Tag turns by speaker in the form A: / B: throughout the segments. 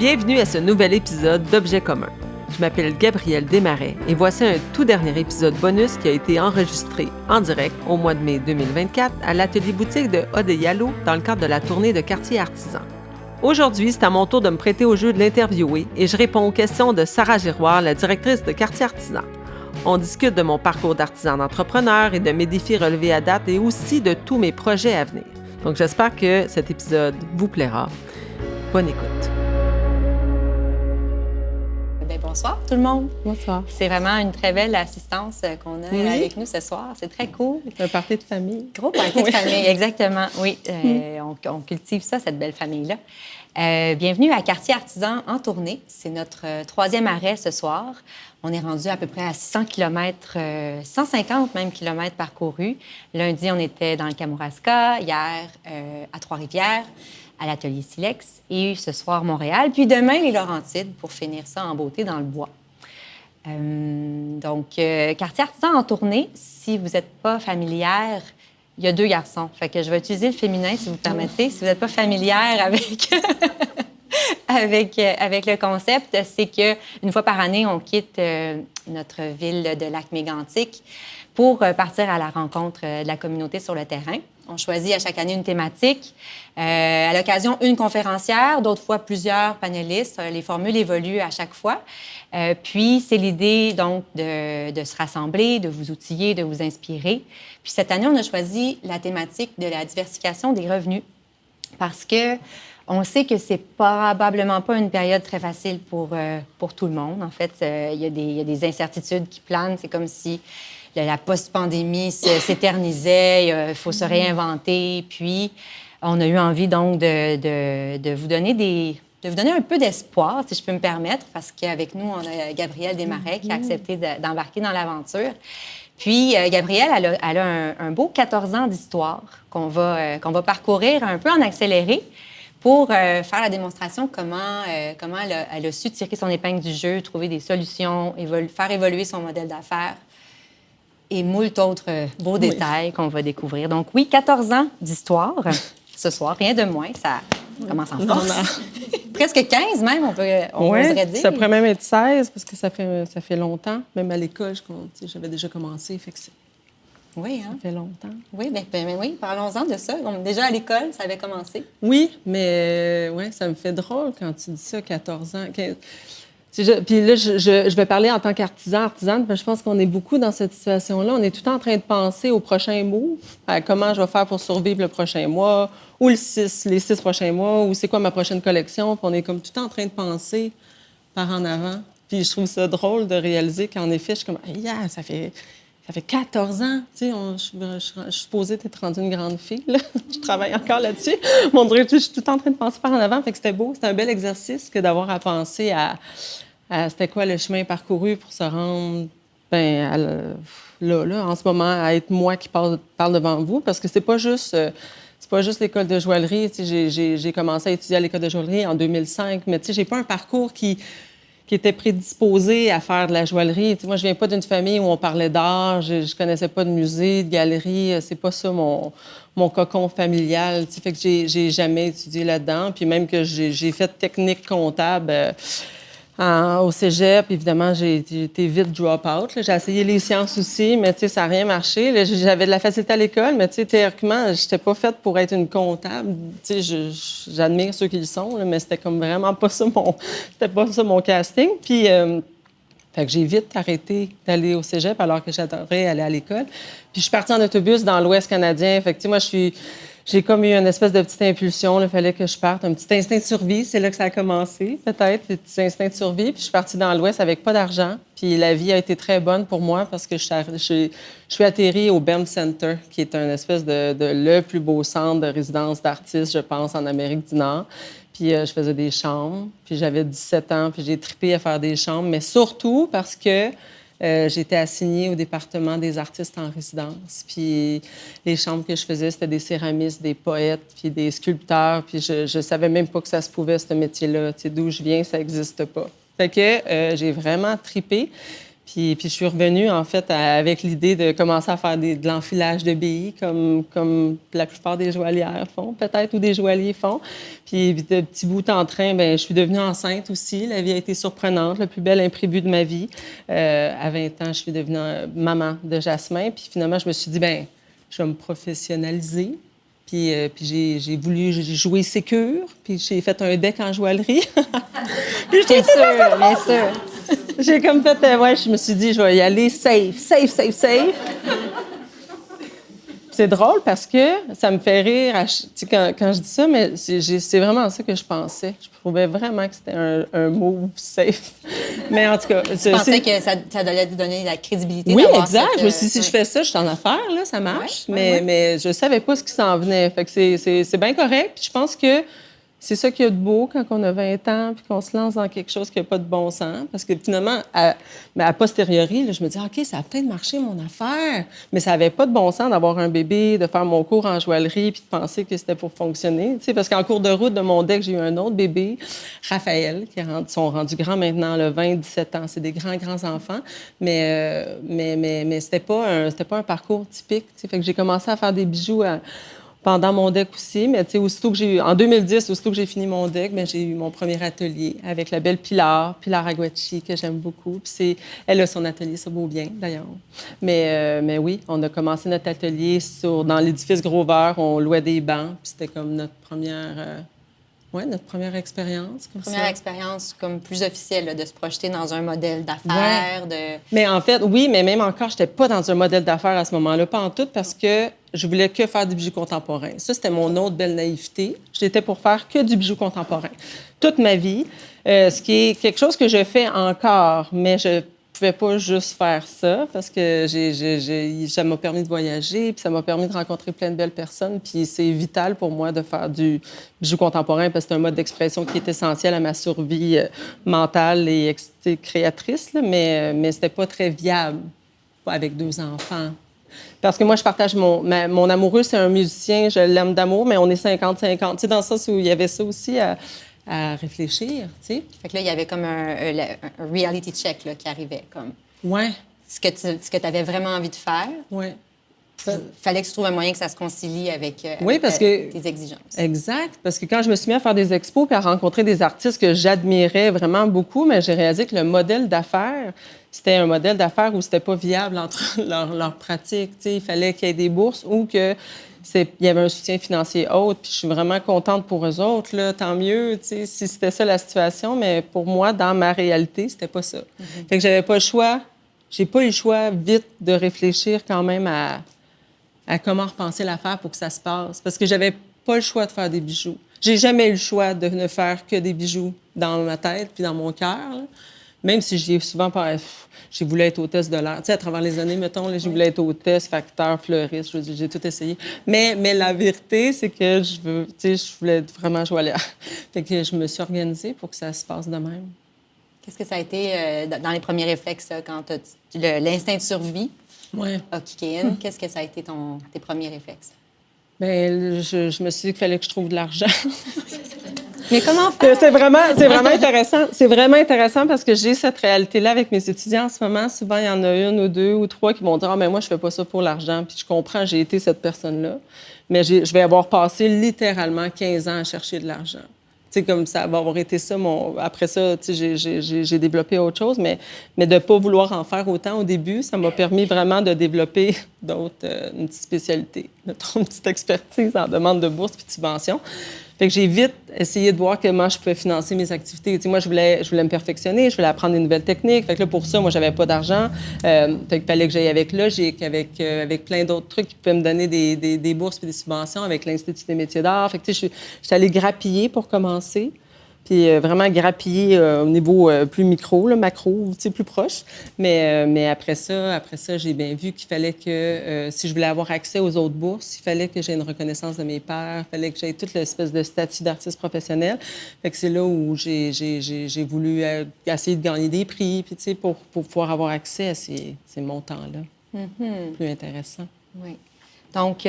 A: Bienvenue à ce nouvel épisode d'Objets communs. Je m'appelle Gabrielle Desmarais et voici un tout dernier épisode bonus qui a été enregistré en direct au mois de mai 2024 à l'atelier boutique de Odeyalo dans le cadre de la tournée de Quartier Artisan. Aujourd'hui, c'est à mon tour de me prêter au jeu de l'interviewer et je réponds aux questions de Sarah Giroir, la directrice de Quartier Artisan. On discute de mon parcours d'artisan d'entrepreneur et de mes défis relevés à date et aussi de tous mes projets à venir. Donc j'espère que cet épisode vous plaira. Bonne écoute.
B: Bonsoir tout le monde.
A: Bonsoir.
B: C'est vraiment une très belle assistance qu'on a avec nous ce soir. C'est très cool.
A: Un party de famille.
B: Gros party de famille, exactement. Oui, on cultive ça, cette belle famille-là. Bienvenue à Quartier Artisan en tournée. C'est notre troisième arrêt ce soir. On est rendu à peu près à 600 km, 150 même kilomètres parcourus. Lundi, on était dans le Kamouraska. Hier, à Trois-Rivières, à l'atelier Silex, et ce soir, Montréal, puis demain, les Laurentides, pour finir ça en beauté dans le bois. Quartier Artisan en tournée, si vous n'êtes pas familière, il y a 2 garçons. Fait que je vais utiliser le féminin, si vous permettez. Si vous n'êtes pas familière avec, avec le concept, c'est qu'une fois par année, on quitte notre ville de Lac-Mégantic pour partir à la rencontre de la communauté sur le terrain. On choisit à chaque année une thématique. À l'occasion, une conférencière, d'autres fois plusieurs panélistes. Les formules évoluent à chaque fois. Puis, c'est l'idée, donc, de se rassembler, de vous outiller, de vous inspirer. Puis, cette année, on a choisi la thématique de la diversification des revenus parce que on sait que c'est probablement pas une période très facile pour tout le monde. En fait, il y a des incertitudes qui planent. C'est comme si la post-pandémie s'éternisait, il faut se réinventer. Puis, on a eu envie, donc, de vous donner un peu d'espoir, si je peux me permettre, parce qu'avec nous, on a Gabrielle Desmarais qui a accepté d'embarquer dans l'aventure. Puis, Gabrielle, elle a un beau 14 ans d'histoire qu'on va parcourir un peu en accéléré pour faire la démonstration comment elle a su tirer son épingle du jeu, trouver des solutions, faire évoluer son modèle d'affaires et moult autres beaux détails qu'on va découvrir. Donc oui, 14 ans d'histoire ce soir, rien de moins, ça commence en force. Presque 15 même, on oserait dire.
C: Ça pourrait même être 16 parce que ça fait longtemps. Même à l'école, j'avais déjà commencé, fait que
B: oui, hein?
C: Ça fait longtemps.
B: Oui, oui, parlons-en de ça. Donc, déjà à l'école, ça avait commencé.
C: Oui, mais ça me fait drôle quand tu dis ça, 14 ans. Puis là, je vais parler en tant artisane, parce que je pense qu'on est beaucoup dans cette situation-là. On est tout le temps en train de penser au prochain move, à comment je vais faire pour survivre le prochain mois, ou les 6 prochains mois, ou c'est quoi ma prochaine collection. Puis on est comme tout le temps en train de penser par en avant. Puis je trouve ça drôle de réaliser qu'en effet, je suis comme, yeah, ça fait 14 ans, tu sais, je suis supposée être rendue une grande fille, là. Je travaille encore là-dessus. Mon Dieu, je suis tout le temps en train de penser par en avant, fait que c'était beau. C'était un bel exercice que d'avoir à penser à c'était quoi le chemin parcouru pour se rendre, là, en ce moment, à être moi qui parle devant vous, parce que c'est pas juste l'école de joaillerie. Tu sais, j'ai commencé à étudier à l'école de joaillerie en 2005, mais tu sais, j'ai pas un parcours qui était prédisposé à faire de la joaillerie. Tu sais, moi, je viens pas d'une famille où on parlait d'art, je connaissais pas de musée, de galerie, c'est pas ça mon cocon familial. Tu sais, fait que j'ai jamais étudié là-dedans, puis même que j'ai fait technique comptable au cégep, évidemment, j'ai été vite drop-out. J'ai essayé les sciences aussi, mais tu sais, ça n'a rien marché. Là, j'avais de la facilité à l'école, mais tu sais, théoriquement, je n'étais pas faite pour être une comptable. Tu sais, j'admire ceux qui le sont, là, mais c'était comme vraiment pas ça mon casting. Puis, fait que j'ai vite arrêté d'aller au cégep alors que j'adorais aller à l'école. Puis, je suis partie en autobus dans l'Ouest canadien. Fait que, tu sais, moi, j'ai comme eu une espèce de petite impulsion. Il fallait que je parte. Un petit instinct de survie. C'est là que ça a commencé, peut-être, le petit instinct de survie. Puis je suis partie dans l'Ouest avec pas d'argent. Puis la vie a été très bonne pour moi parce que je suis atterrie au BEM Center, qui est un espèce de le plus beau centre de résidence d'artistes, je pense, en Amérique du Nord. Puis je faisais des chambres. Puis j'avais 17 ans. Puis j'ai trippé à faire des chambres. Mais surtout parce que j'étais assignée au département des artistes en résidence. Puis les chambres que je faisais, c'était des céramistes, des poètes, puis des sculpteurs. Puis je savais même pas que ça se pouvait, ce métier-là. Tu sais, d'où je viens, ça n'existe pas. Fait que j'ai vraiment trippé. Puis je suis revenue, en fait, avec l'idée de commencer à faire de l'enfilage de billes, comme la plupart des joaillières font, peut-être, ou des joailliers font. Puis de petit bout en train, bien, je suis devenue enceinte aussi. La vie a été surprenante, le plus bel imprévu de ma vie. À 20 ans, je suis devenue maman de Jasmin. Puis finalement, je me suis dit, bien, je vais me professionnaliser. Puis j'ai voulu jouer sécure, puis j'ai fait un deck en joaillerie. Puis
B: Bien sûr, bien sûr.
C: j'ai comme fait, je me suis dit, je vais y aller safe. C'est drôle parce que ça me fait rire quand je dis ça, mais c'est vraiment ça que je pensais. Je trouvais vraiment que c'était un move safe. Mais en tout cas...
B: Je pensais que ça allait te donner la crédibilité
C: Oui,
B: d'avoir
C: exact.
B: cette,
C: Je me suis dit, si je fais ça, je suis en affaires, là, ça marche.
B: Ouais.
C: Mais je savais pas ce qui s'en venait. Fait que c'est bien correct. Puis je pense que c'est ça qu'il y a de beau quand on a 20 ans puis qu'on se lance dans quelque chose qui n'a pas de bon sens. Parce que finalement, à posteriori, là, je me dis, OK, ça a peut-être marché, mon affaire. Mais ça n'avait pas de bon sens d'avoir un bébé, de faire mon cours en joaillerie puis de penser que c'était pour fonctionner. Tu sais, parce qu'en cours de route de mon deck, j'ai eu un autre bébé, Raphaël, qui sont rendus grands maintenant, le 17 ans. C'est des grands enfants. Mais c'était pas un parcours typique. Tu sais. Fait que j'ai commencé à faire des bijoux pendant mon deck aussi, mais tu sais, en 2010, aussitôt que j'ai fini mon deck, bien, j'ai eu mon premier atelier avec la belle Pilar Aguachi, que j'aime beaucoup. Puis elle a son atelier sur Beaubien, d'ailleurs. Mais oui, on a commencé notre atelier dans l'édifice Grover, on louait des bancs, puis c'était comme notre première expérience.
B: Première expérience comme plus officielle, là, de se projeter dans un modèle d'affaires.
C: Mais en fait, oui, mais même encore, je n'étais pas dans un modèle d'affaires à ce moment-là, pas en tout, parce que je voulais que faire du bijou contemporain. Ça, c'était mon autre belle naïveté. J'étais pour faire que du bijou contemporain toute ma vie, ce qui est quelque chose que je fais encore, mais je pouvais pas juste faire ça parce que ça m'a permis de voyager, puis ça m'a permis de rencontrer plein de belles personnes, puis c'est vital pour moi de faire du bijou contemporain parce que c'est un mode d'expression qui est essentiel à ma survie mentale et créatrice, là, mais c'était pas très viable avec 2 enfants. Parce que moi, je partage mon amoureux, c'est un musicien, je l'aime d'amour, mais on est 50-50. Tu sais, dans le sens où il y avait ça aussi à réfléchir, tu sais.
B: Fait que là, il y avait comme un reality check là, qui arrivait, comme
C: Ouais.
B: ce que tu avais vraiment envie de faire.
C: Ouais.
B: Fallait que tu trouves un moyen que ça se concilie avec,
C: parce que
B: tes exigences.
C: Exact. Parce que quand je me suis mis à faire des expos puis à rencontrer des artistes que j'admirais vraiment beaucoup, mais j'ai réalisé que le modèle d'affaires, c'était un modèle d'affaires où c'était pas viable entre leurs pratiques. Tu sais, il fallait qu'il y ait des bourses ou qu'il y avait un soutien financier autre. Puis je suis vraiment contente pour eux autres, là, tant mieux, tu sais, si c'était ça la situation. Mais pour moi, dans ma réalité, c'était pas ça. Fait que j'avais pas le choix. J'ai pas eu le choix vite de réfléchir quand même à comment repenser l'affaire pour que ça se passe. Parce que j'avais pas le choix de faire des bijoux. J'ai jamais eu le choix de ne faire que des bijoux dans ma tête puis dans mon cœur. Là. Même si j'y ai souvent j'ai voulu être hôtesse de l'air. Tu sais, à travers les années, mettons, là, j'ai voulu être hôtesse, facteur, fleuriste, j'ai tout essayé. Mais la vérité, c'est que je voulais vraiment jouer à l'air. Fait que je me suis organisée pour que ça se passe de même.
B: Qu'est-ce que ça a été dans les premiers réflexes, quand l'instinct de survie a kické in? Qu'est-ce que ça a été tes premiers réflexes?
C: Bien, je me suis dit qu'il fallait que je trouve de l'argent.
B: Mais comment faire?
C: C'est vraiment intéressant. C'est vraiment intéressant parce que j'ai cette réalité-là avec mes étudiants en ce moment. Souvent, il y en a 1 ou 2 ou 3 qui vont dire « Ah, mais moi, je fais pas ça pour l'argent. » Puis je comprends, j'ai été cette personne-là. Mais je vais avoir passé littéralement 15 ans à chercher de l'argent. Tu sais, comme ça va avoir été ça. Après ça, tu sais, j'ai développé autre chose, mais de ne pas vouloir en faire autant au début, ça m'a permis vraiment de développer une petite spécialité, une petite expertise en demande de bourse puis de subvention. Fait que j'ai vite essayé de voir comment je pouvais financer mes activités. Tu sais, moi, je voulais me perfectionner, je voulais apprendre des nouvelles techniques. Fait que là, pour ça, moi, j'avais pas d'argent. Fait qu'il fallait que j'aille avec Logique, avec plein d'autres trucs qui pouvaient me donner des bourses et des subventions avec l'Institut des métiers d'art. Fait que, tu sais, je suis allée grappiller pour commencer. Puis vraiment grappiller au niveau plus micro, là, macro, tu sais, plus proche. Mais après ça, j'ai bien vu qu'il fallait que, si je voulais avoir accès aux autres bourses, il fallait que j'aie une reconnaissance de mes pairs, il fallait que j'aie toute l'espèce de statut d'artiste professionnel. Fait que c'est là où j'ai voulu essayer de gagner des prix, puis tu sais, pour pouvoir avoir accès à ces montants-là. Plus intéressant.
B: Oui. Donc,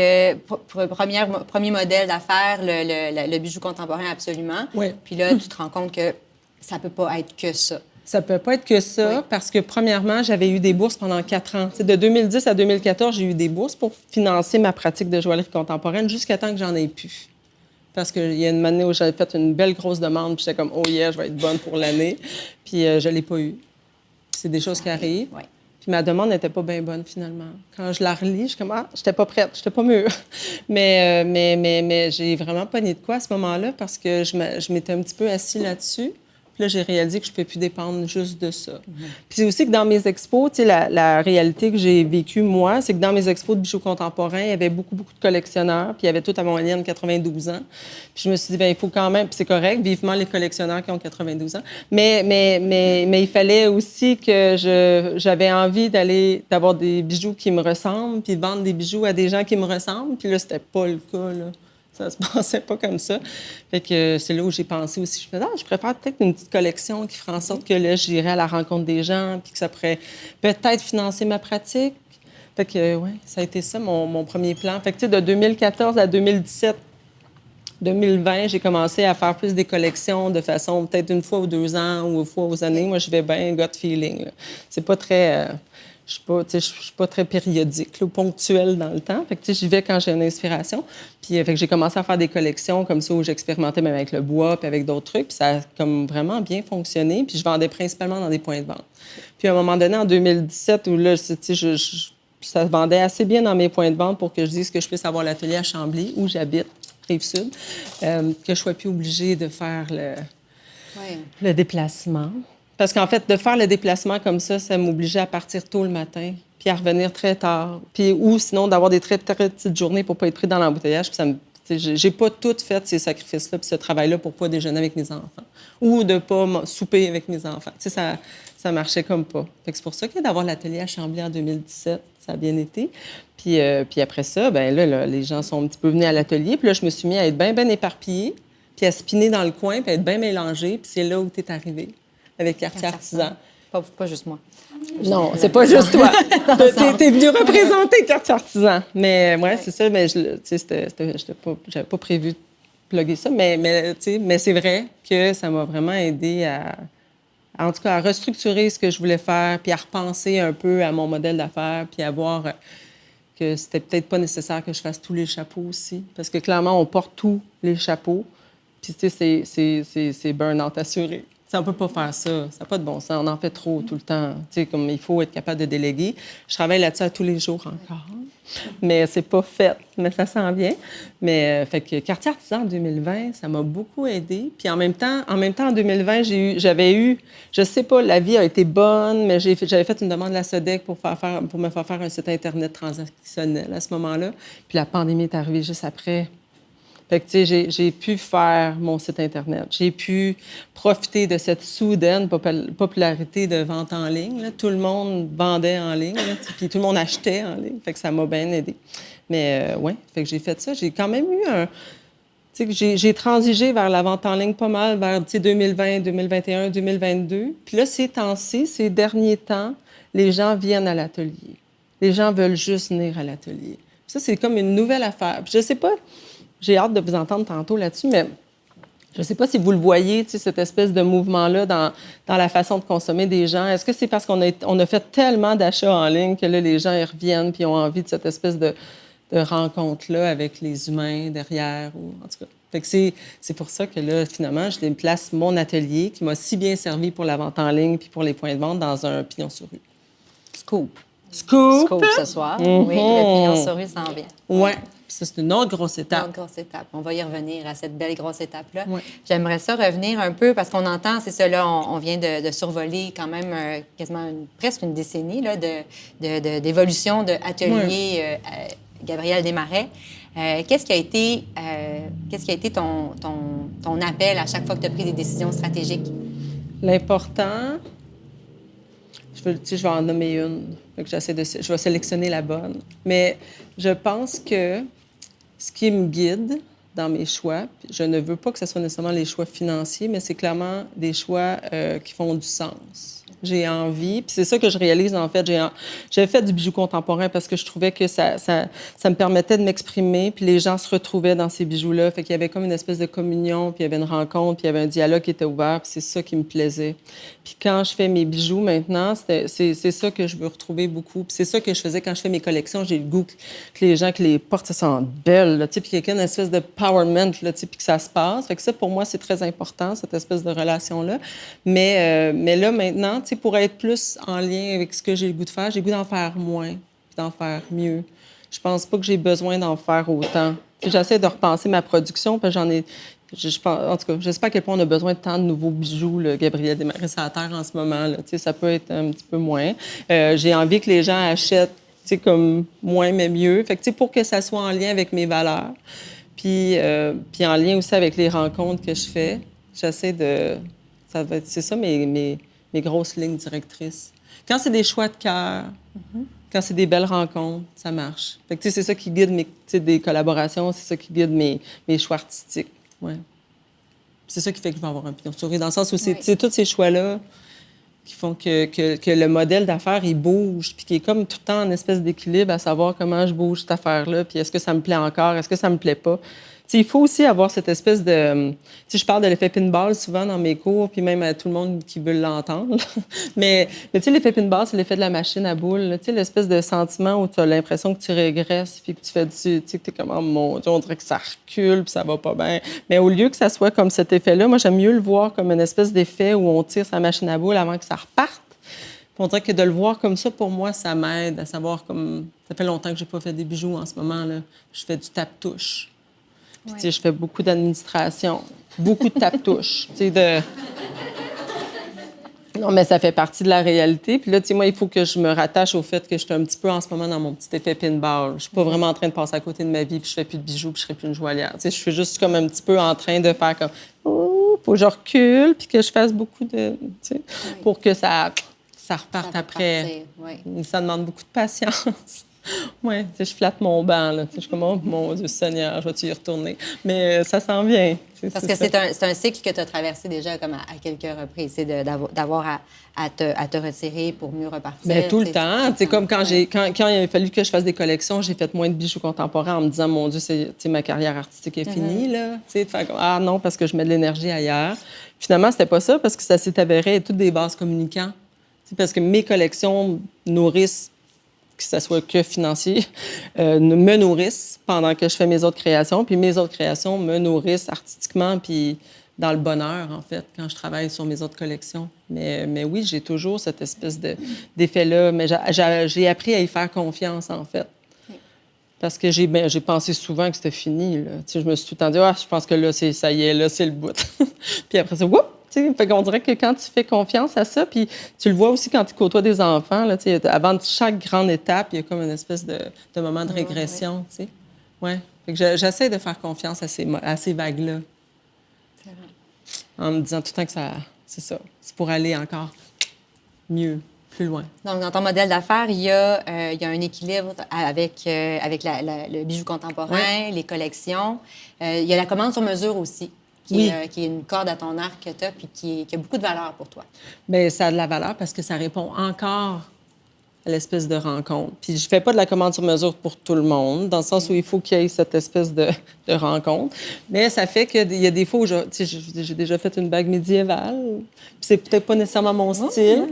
B: premier modèle d'affaires, le bijou contemporain, absolument.
C: Oui.
B: Puis là, tu te rends compte que ça peut pas être que ça.
C: Ça peut pas être que ça, parce que, premièrement, j'avais eu des bourses pendant 4 ans. De 2010 à 2014, j'ai eu des bourses pour financer ma pratique de joaillerie contemporaine jusqu'à temps que j'en ai plus. Parce qu'il y a une année où j'avais fait une belle grosse demande, puis j'étais comme « Oh yeah, je vais être bonne pour l'année ». Puis je l'ai pas eu. C'est des choses qui arrivent.
B: Oui.
C: Puis ma demande n'était pas bien bonne, finalement. Quand je la relis, je suis comme « Ah, j'étais pas prête, j'étais pas mûre ». Mais j'ai vraiment pogné de quoi à ce moment-là, parce que je m'étais un petit peu assis là-dessus. Puis là, j'ai réalisé que je ne pouvais plus dépendre juste de ça. Puis c'est aussi que dans mes expos, tu sais, la réalité que j'ai vécue, moi, c'est que dans mes expos de bijoux contemporains, il y avait beaucoup de collectionneurs, puis il y avait tout à moyenne 92 ans. Puis je me suis dit, bien, il faut quand même, puis c'est correct, vivement les collectionneurs qui ont 92 ans, mais il fallait aussi que j'avais envie d'avoir des bijoux qui me ressemblent, puis de vendre des bijoux à des gens qui me ressemblent. Puis là, c'était pas le cas, là. Ça se passait pas comme ça. Fait que c'est là où j'ai pensé aussi. Je me disais, je préfère peut-être une petite collection qui ferait en sorte que là, j'irais à la rencontre des gens, puis que ça pourrait peut-être financer ma pratique. Fait que, oui, ça a été ça, mon premier plan. Fait que, tu sais, de 2014 à 2017, 2020, j'ai commencé à faire plus des collections de façon peut-être une fois ou 2 ans ou une fois aux années. Moi, je vais bien gut feeling, là. C'est pas très... je suis pas très périodique, là, ou ponctuelle dans le temps. Fait que, j'y vais quand j'ai une inspiration. Puis fait que j'ai commencé à faire des collections comme ça où j'expérimentais même avec le bois puis avec d'autres trucs. Puis ça a comme vraiment bien fonctionné. Puis je vendais principalement dans des points de vente. Puis à un moment donné, en 2017, où là, ça vendait assez bien dans mes points de vente pour que je dise que je puisse avoir l'atelier à Chambly, où j'habite, Rive-Sud, que je ne sois plus obligée de faire le déplacement. Parce qu'en fait, de faire le déplacement comme ça m'obligeait à partir tôt le matin, puis à revenir très tard. Puis, ou sinon, d'avoir des très, très petites journées pour ne pas être pris dans l'embouteillage. Puis j'ai pas tout fait ces sacrifices-là, puis ce travail-là pour ne pas déjeuner avec mes enfants. Ou de ne pas souper avec mes enfants. Tu sais, ça marchait comme pas. Fait que c'est pour ça que d'avoir l'atelier à Chambly en 2017, ça a bien été. Puis après ça, bien là, les gens sont un petit peu venus à l'atelier. Puis là, je me suis mis à être bien éparpillée, puis à spinner dans le coin, puis à être bien mélangée. Puis c'est là où tu es arrivée, avec Quartier Artisan.
B: Pas juste moi.
C: Non, c'est pas juste toi. T'es venu représenter Quartier Artisan. Mais ouais, c'est ça. Mais j'avais pas prévu de plugger ça. Mais c'est vrai que ça m'a vraiment aidé en tout cas, à restructurer ce que je voulais faire, puis à repenser un peu à mon modèle d'affaires, puis à voir que c'était peut-être pas nécessaire que je fasse tous les chapeaux aussi. Parce que clairement, on porte tous les chapeaux. Puis, tu sais, c'est burn-out assuré. On ne peut pas faire ça. Ça n'a pas de bon sens. On en fait trop tout le temps. Tu sais, comme il faut être capable de déléguer. Je travaille là-dessus à tous les jours encore. Mais c'est pas fait. Mais ça s'en vient. Mais fait que Quartier Artisan en 2020, ça m'a beaucoup aidée. Puis en même temps, en 2020, j'avais eu, je sais pas, la vie a été bonne, mais j'avais fait une demande de la SODEC pour me faire faire un site Internet transactionnel à ce moment-là. Puis la pandémie est arrivée juste après. Fait que, tu sais, j'ai pu faire mon site Internet. J'ai pu profiter de cette soudaine popularité de vente en ligne, là. Tout le monde vendait en ligne, là, puis tout le monde achetait en ligne. Fait que ça m'a bien aidée. Mais oui, fait que j'ai fait ça. J'ai quand même eu tu sais, j'ai transigé vers la vente en ligne pas mal, vers 2020, 2021, 2022. Puis là, ces temps-ci, ces derniers temps, les gens viennent à l'atelier. Les gens veulent juste venir à l'atelier. Puis ça, c'est comme une nouvelle affaire. Puis je sais pas... J'ai hâte de vous entendre tantôt là-dessus, mais je ne sais pas si vous le voyez, tu sais, cette espèce de mouvement-là dans la façon de consommer des gens. Est-ce que c'est parce qu'on a fait tellement d'achats en ligne que là, les gens y reviennent puis ont envie de cette espèce de rencontre-là avec les humains derrière? Ou, en tout cas, fait que c'est pour ça que là, finalement, je déplace mon atelier qui m'a si bien servi pour la vente en ligne puis pour les points de vente dans un pignon sur rue.
B: Scoop.
C: Scoop!
B: Scoop ce soir. Oui, le pignon sur rue s'en vient.
C: Oui. Ça, c'est une autre grosse étape.
B: Une autre grosse étape. On va y revenir à cette belle grosse étape-là.
C: Oui.
B: J'aimerais ça revenir un peu, parce qu'on entend, c'est ça, là, on vient de survoler quand même quasiment presque une décennie là, d'évolution de Atelier Gabrielle Desmarais. Qu'est-ce qui a été ton appel à chaque fois que tu as pris des décisions stratégiques?
C: L'important, je vais en nommer une. Fait que je vais sélectionner la bonne. Mais je pense que ce qui me guide dans mes choix, je ne veux pas que ce soit nécessairement les choix financiers, mais c'est clairement des choix qui font du sens. J'ai envie. Puis c'est ça que je réalise, en fait. J'avais fait du bijou contemporain parce que je trouvais que ça me permettait de m'exprimer. Puis les gens se retrouvaient dans ces bijoux-là. Fait qu'il y avait comme une espèce de communion, puis il y avait une rencontre, puis il y avait un dialogue qui était ouvert. Puis c'est ça qui me plaisait. Puis quand je fais mes bijoux maintenant, c'est ça que je veux retrouver beaucoup. Puis c'est ça que je faisais quand je fais mes collections. J'ai le goût que les gens qui les portent se sentent belles, là, puis qu'il y a une espèce de powerment, là, puis que ça se passe. Fait que ça, pour moi, c'est très important, cette espèce de relation-là. Mais là, maintenant, pour être plus en lien avec ce que j'ai le goût de faire, j'ai le goût d'en faire moins, puis d'en faire mieux. Je pense pas que j'ai besoin d'en faire autant. J'essaie de repenser ma production, parce que j'en ai... en tout cas, je sais pas à quel point on a besoin de tant de nouveaux bijoux, là, Gabrielle Desmarais, à la terre en ce moment. Là. Ça peut être un petit peu moins. J'ai envie que les gens achètent comme moins, mais mieux. Fait que, pour que ça soit en lien avec mes valeurs, puis en lien aussi avec les rencontres que je fais, j'essaie de... C'est ça mes grosses lignes directrices. Quand c'est des choix de cœur, quand c'est des belles rencontres, ça marche. Fait que, c'est ça qui guide des collaborations, c'est ça qui guide mes choix artistiques. Ouais. C'est ça qui fait que je vais avoir un pignon sur rue, dans le sens où c'est tous ces choix-là qui font que le modèle d'affaires, il bouge, puis qui est comme tout le temps en espèce d'équilibre à savoir comment je bouge cette affaire-là, puis est-ce que ça me plaît encore, est-ce que ça me plaît pas. Il faut aussi avoir cette espèce de... je parle de l'effet pinball souvent dans mes cours, puis même à tout le monde qui veut l'entendre. mais l'effet pinball, c'est l'effet de la machine à boules. L'espèce de sentiment où tu as l'impression que tu régresses, puis que tu fais que tu es comme, oh mon Dieu, on dirait que ça recule, puis ça va pas bien. Mais au lieu que ça soit comme cet effet-là, moi, j'aime mieux le voir comme une espèce d'effet où on tire sa machine à boules avant que ça reparte. Puis on dirait que de le voir comme ça, pour moi, ça m'aide à savoir comme... Ça fait longtemps que j'ai pas fait des bijoux en ce moment, là. Je fais du tape-touche. Puis, je fais beaucoup d'administration, beaucoup de tape-touche. Non, mais ça fait partie de la réalité. Puis là, moi, il faut que je me rattache au fait que je suis un petit peu en ce moment dans mon petit effet pinball. Je suis pas vraiment en train de passer à côté de ma vie, puis je fais plus de bijoux, puis je serai plus une joaillière. Je suis juste comme un petit peu en train de faire comme « Oh, faut que je recule, puis que je fasse beaucoup de... » pour que ça reparte après. Ça demande beaucoup de patience. Oui, je flatte mon banc, là. Je suis comme, oh mon Dieu Seigneur, je vais-tu y retourner? Mais ça s'en vient.
B: Parce que c'est un cycle que tu as traversé déjà comme à quelques reprises, c'est d'avoir à te retirer pour mieux repartir.
C: Bien, tout le temps. C'est comme quand il a fallu que je fasse des collections, j'ai fait moins de bijoux contemporains en me disant, mon Dieu, ma carrière artistique est finie, là. De faire comme, ah non, parce que je mets de l'énergie ailleurs. Finalement, c'était pas ça, parce que ça s'est avéré être toutes des vases communicants. Parce que mes collections nourrissent, que ce soit que financier, me nourrissent pendant que je fais mes autres créations. Puis mes autres créations me nourrissent artistiquement, puis dans le bonheur, en fait, quand je travaille sur mes autres collections. Mais oui, j'ai toujours cette espèce d'effet-là. Mais j'ai appris à y faire confiance, en fait. Parce que j'ai pensé souvent que c'était fini. Là. Je me suis tout le temps dit, je pense que là, ça y est, là, c'est le bout. Puis après ça, whoop! Fait qu'on dirait que quand tu fais confiance à ça, puis tu le vois aussi quand tu côtoies des enfants, là, avant chaque grande étape, il y a comme une espèce de moment de régression. Ouais. Fait que j'essaie de faire confiance à ces vagues-là. En me disant tout le temps que c'est ça. C'est pour aller encore mieux, plus loin.
B: Donc, dans ton modèle d'affaires, il y a un équilibre avec le bijou contemporain, les collections. Il y a la commande sur mesure aussi. Qui est une corde à ton arc que tu as puis qui a beaucoup de valeur pour toi. Bien,
C: ça a de la valeur parce que ça répond encore à l'espèce de rencontre. Puis je fais pas de la commande sur mesure pour tout le monde, dans le sens où il faut qu'il y ait cette espèce de rencontre. Mais ça fait qu'il y a des fois où j'ai déjà fait une bague médiévale, puis c'est peut-être pas nécessairement mon style,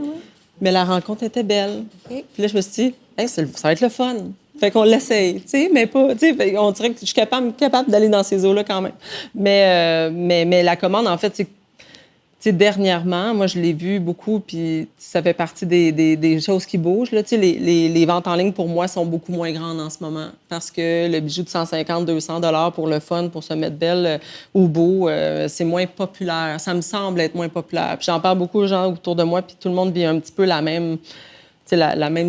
C: mais la rencontre était belle. Puis là, je me suis dit, hey, ça va être le fun. Fait qu'on l'essaye, mais pas, on dirait que je suis capable d'aller dans ces eaux-là quand même. Mais la commande, en fait, dernièrement, moi, je l'ai vu beaucoup, puis ça fait partie des choses qui bougent, là. Les ventes en ligne, pour moi, sont beaucoup moins grandes en ce moment, parce que le bijou de 150-200 $ pour le fun, pour se mettre belle ou beau, c'est moins populaire. Ça me semble être moins populaire. Puis j'en parle beaucoup aux gens autour de moi, puis tout le monde vit un petit peu la même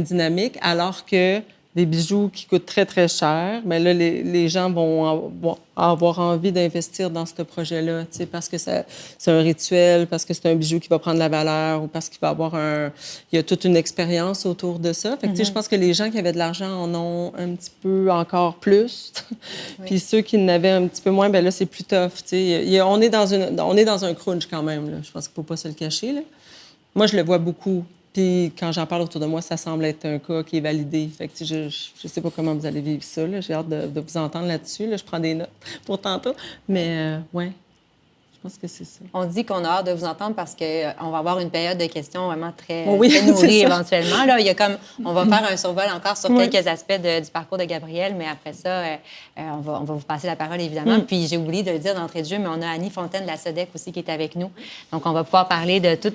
C: dynamique, alors que des bijoux qui coûtent très, très cher, mais là, les gens vont avoir envie d'investir dans ce projet-là, parce que c'est un rituel, parce que c'est un bijou qui va prendre la valeur ou parce qu'il va avoir il y a toute une expérience autour de ça. Fait que, je pense que les gens qui avaient de l'argent en ont un petit peu encore plus. Puis ceux qui en avaient un petit peu moins, bien là, c'est plus tough. On est dans un crunch quand même, là. Je pense qu'il ne faut pas se le cacher, là. Moi, je le vois beaucoup. Puis quand j'en parle autour de moi, ça semble être un cas qui est validé. Fait que, tu sais, je sais pas comment vous allez vivre ça, là. J'ai hâte de vous entendre là-dessus, là. Je prends des notes pour tantôt. Mais, ouais, je pense que c'est ça.
B: On dit qu'on a hâte de vous entendre parce qu'on va avoir une période de questions vraiment très,
C: Oh oui,
B: très nourrie
C: c'est ça.
B: éventuellement. Là, il y a comme, on va faire un survol encore sur
C: Oui.
B: quelques aspects du parcours de Gabrielle, mais après ça, on va vous passer la parole, évidemment. Puis j'ai oublié de le dire d'entrée de jeu, mais on a Annie Fontaine de la SODEC aussi qui est avec nous. Donc, on va pouvoir parler de tout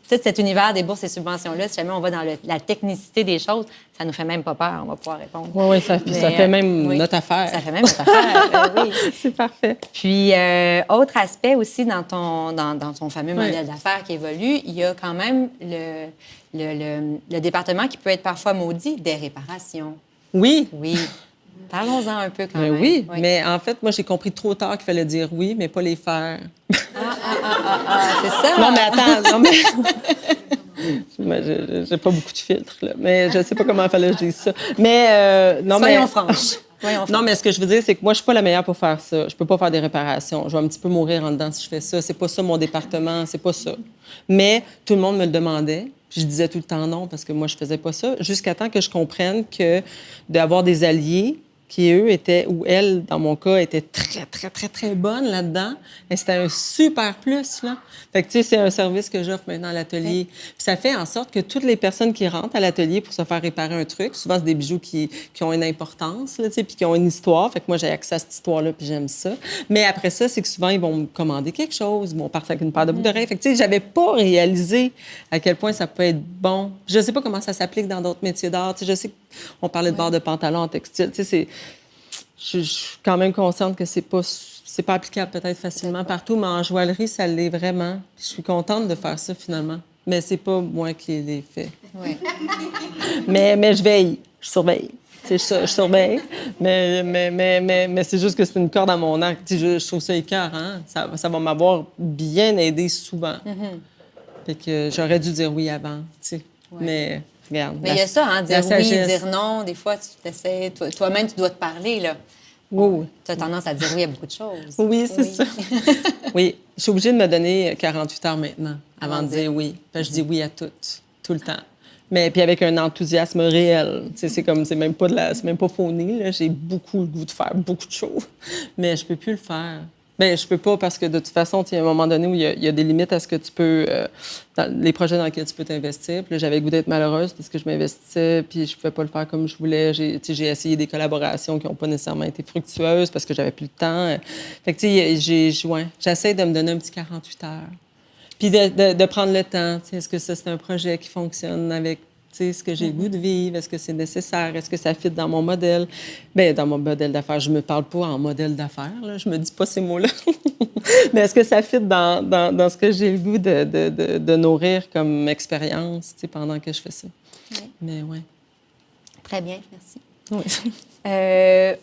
B: cet univers des bourses et subventions-là. Si jamais on va dans la technicité des choses, ça nous fait même pas peur. On va pouvoir répondre.
C: Oui, ça fait même
B: oui,
C: notre affaire.
B: Ça fait même notre affaire, oui.
C: C'est parfait.
B: Puis, autre aspect aussi dans ton fameux modèle d'affaires qui évolue, il y a quand même le département qui peut être parfois maudit des réparations.
C: Oui.
B: Oui. Parlons-en un peu quand
C: Mais
B: même.
C: oui, mais en fait, moi, j'ai compris trop tard qu'il fallait dire oui, mais pas les faire.
B: C'est ça?
C: Non, mais attends, non, mais... J'ai pas beaucoup de filtres, là, mais je sais pas comment il fallait que je dise ça. Mais, non,
B: Soyons
C: mais...
B: franches.
C: Non, mais ce que je veux dire, c'est que moi, je suis pas la meilleure pour faire ça. Je peux pas faire des réparations. Je vais un petit peu mourir en dedans si je fais ça. C'est pas ça mon département, c'est pas ça. Mais tout le monde me le demandait, puis je disais tout le temps non parce que moi, je faisais pas ça, jusqu'à temps que je comprenne que d'avoir des alliés qui, eux, étaient, ou elles, dans mon cas, étaient très, très, très, très bonnes là-dedans. Et c'était un super plus, là. Fait que, tu sais, c'est un service que j'offre maintenant à l'atelier. Puis ça fait en sorte que toutes les personnes qui rentrent à l'atelier pour se faire réparer un truc, souvent, c'est des bijoux qui ont une importance, là, tu sais, puis qui ont une histoire. Fait que moi, j'ai accès à cette histoire-là, puis j'aime ça. Mais après ça, c'est que souvent, ils vont me commander quelque chose, ils vont partir avec une paire de boucles d'oreilles. Fait que, tu sais, j'avais pas réalisé à quel point ça peut être bon. Je sais pas comment ça s'applique dans d'autres métiers d'art. Tu sais, je sais qu'on parlait de barre de pantalon en textile. Tu sais, je suis quand même consciente que c'est pas applicable peut-être facilement partout, mais en joaillerie, ça l'est vraiment. Je suis contente de faire ça finalement. Mais c'est pas moi qui l'ai fait.
B: Oui.
C: Mais je veille, je surveille. Tu sais, je surveille, mais c'est juste que c'est une corde à mon arc. Tu sais, je trouve ça écœurant. Ça va m'avoir bien aidé souvent. Fait que j'aurais dû dire oui avant, tu sais. Mais regarde.
B: Mais il y a ça, hein, dire oui,
C: sagesse.
B: dire non. Des fois, tu t'essaies, toi-même, tu dois te parler, là.
C: Oui.
B: Tu as tendance à dire oui à beaucoup de choses.
C: Oui, c'est ça. Oui, je suis obligée de me donner 48 heures maintenant avant de dire oui. Parce que je dis oui à tout le temps. Mais puis avec un enthousiasme réel. Tu sais, c'est même pas phony, là. J'ai beaucoup le goût de faire beaucoup de choses, mais je peux plus le faire. Bien, je peux pas parce que de toute façon, il y a un moment donné où il y a des limites à ce que tu peux, dans les projets dans lesquels tu peux t'investir. Puis là, j'avais le goût d'être malheureuse parce que je m'investissais puis je pouvais pas le faire comme je voulais. J'ai essayé des collaborations qui n'ont pas nécessairement été fructueuses parce que j'avais plus le temps. Fait que, tu sais, j'essaie de me donner un petit 48 heures. Puis de prendre le temps. Tu sais, est-ce que ça, c'est un projet qui fonctionne avec ce que j'ai le goût de vivre? Est-ce que c'est nécessaire? Est-ce que ça fit dans mon modèle? Bien, dans mon modèle d'affaires, je me parle pas en modèle d'affaires, là. Je me dis pas ces mots-là. Mais est-ce que ça fit dans ce que j'ai le goût de nourrir comme expérience, pendant que je fais ça?
B: Oui.
C: Mais ouais.
B: Très bien, merci.
C: Oui.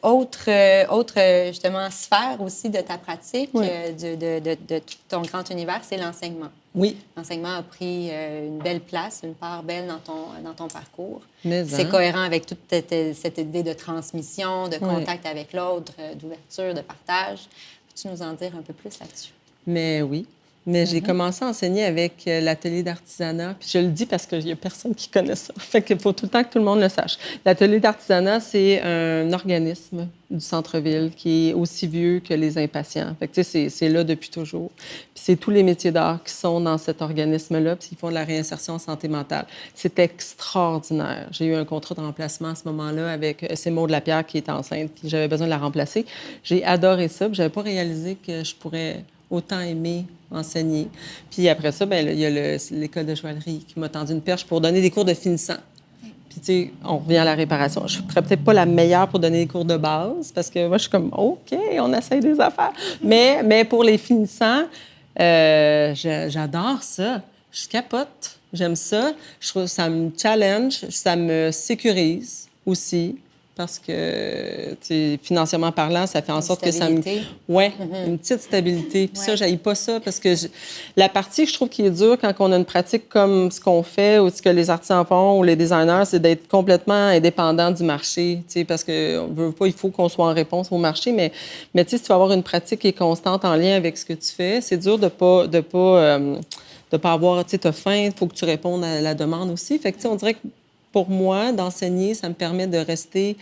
B: Autre justement, sphère aussi de ta pratique,
C: Oui.
B: de tout ton grand univers, c'est l'enseignement.
C: Oui.
B: L'enseignement a pris une belle place, une part belle dans ton parcours.
C: Mais
B: c'est cohérent avec toute cette idée de transmission, de contact avec l'autre, d'ouverture, de partage. Peux-tu nous en dire un peu plus là-dessus?
C: Mais oui. Mais j'ai commencé à enseigner avec l'atelier d'artisanat. Puis je le dis parce qu'il n'y a personne qui connaît ça. Fait qu'il faut tout le temps que tout le monde le sache. L'atelier d'artisanat, c'est un organisme du centre-ville qui est aussi vieux que les impatients. Fait que, tu sais, c'est là depuis toujours. Puis c'est tous les métiers d'art qui sont dans cet organisme-là, puis ils font de la réinsertion en santé mentale. C'est extraordinaire. J'ai eu un contrat de remplacement à ce moment-là avec Maud Lapierre qui est enceinte, puis j'avais besoin de la remplacer. J'ai adoré ça, puis j'avais pas réalisé que je pourrais autant aimer enseigner. Puis après ça, bien, il y a l'école de joaillerie qui m'a tendu une perche pour donner des cours de finissant. Puis, tu sais, on revient à la réparation. Je ne serais peut-être pas la meilleure pour donner des cours de base parce que moi, je suis comme, OK, on essaye des affaires. Mais pour les finissants, j'adore ça. Je capote. J'aime ça. Je trouve que ça me challenge, ça me sécurise aussi. Parce que, tu sais, financièrement parlant, ça fait en sorte que ça me... Oui, une petite stabilité. Puis ça, j'haïs pas ça parce que la partie que je trouve qui est dure quand on a une pratique comme ce qu'on fait ou ce que les artisans font ou les designers, c'est d'être complètement indépendant du marché, tu sais, parce qu'on veut pas, il faut qu'on soit en réponse au marché, mais tu sais, si tu vas avoir une pratique qui est constante en lien avec ce que tu fais, c'est dur de pas de pas avoir, tu sais, t'as faim, il faut que tu répondes à la demande aussi. Fait que, tu sais, on dirait que pour moi, d'enseigner, ça me permet de rester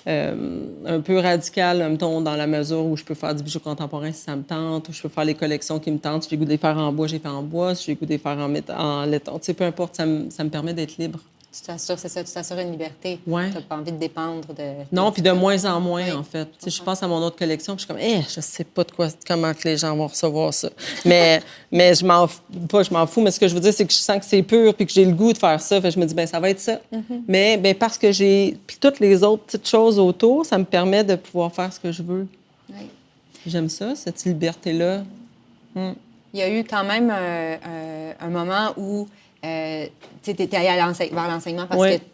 C: un peu radical, mettons, dans la mesure où je peux faire du bijou contemporain si ça me tente, ou je peux faire les collections qui me tentent. Si j'ai goût de les faire en bois, j'ai fait en bois. Si j'ai goût de les faire en laiton, tu sais, peu importe, ça me permet d'être libre.
B: Tu t'assures, c'est ça, tu t'assures une liberté.
C: Ouais.
B: Tu n'as pas envie de dépendre de...
C: Non, puis de moins en moins,
B: Oui.
C: en fait. Tu sais, je pense à mon autre collection, puis je suis comme, je sais pas comment que les gens vont recevoir ça. Mais je m'en fous, mais ce que je veux dire, c'est que je sens que c'est pur, puis que j'ai le goût de faire ça. Fait que je me dis, ça va être ça. Mais parce que j'ai... Puis toutes les autres petites choses autour, ça me permet de pouvoir faire ce que je veux.
B: Oui.
C: J'aime ça, cette liberté-là.
B: Il y a eu quand même un moment où tu étais allée vers l'enseignement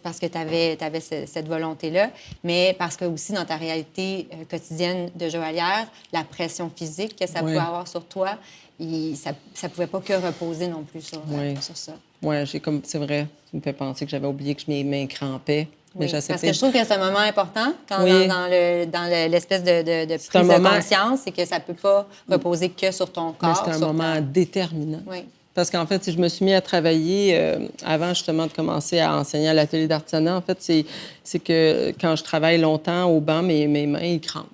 B: parce que tu avais cette volonté-là, mais parce que aussi dans ta réalité quotidienne de joaillière, la pression physique que ça pouvait avoir sur toi, ça ne pouvait pas que reposer non plus sur ça.
C: Oui, c'est vrai, tu me fais penser que j'avais oublié que mes mains crampaient.
B: Oui, parce que je trouve que c'est un moment important dans l'espèce de prise de conscience, c'est que ça ne peut pas reposer que sur ton corps.
C: Mais c'est un moment déterminant.
B: Oui.
C: Parce qu'en fait, si je me suis mis à travailler avant justement de commencer à enseigner à l'atelier d'artisanat, en fait, c'est que quand je travaille longtemps au banc, mes mains, ils crampent.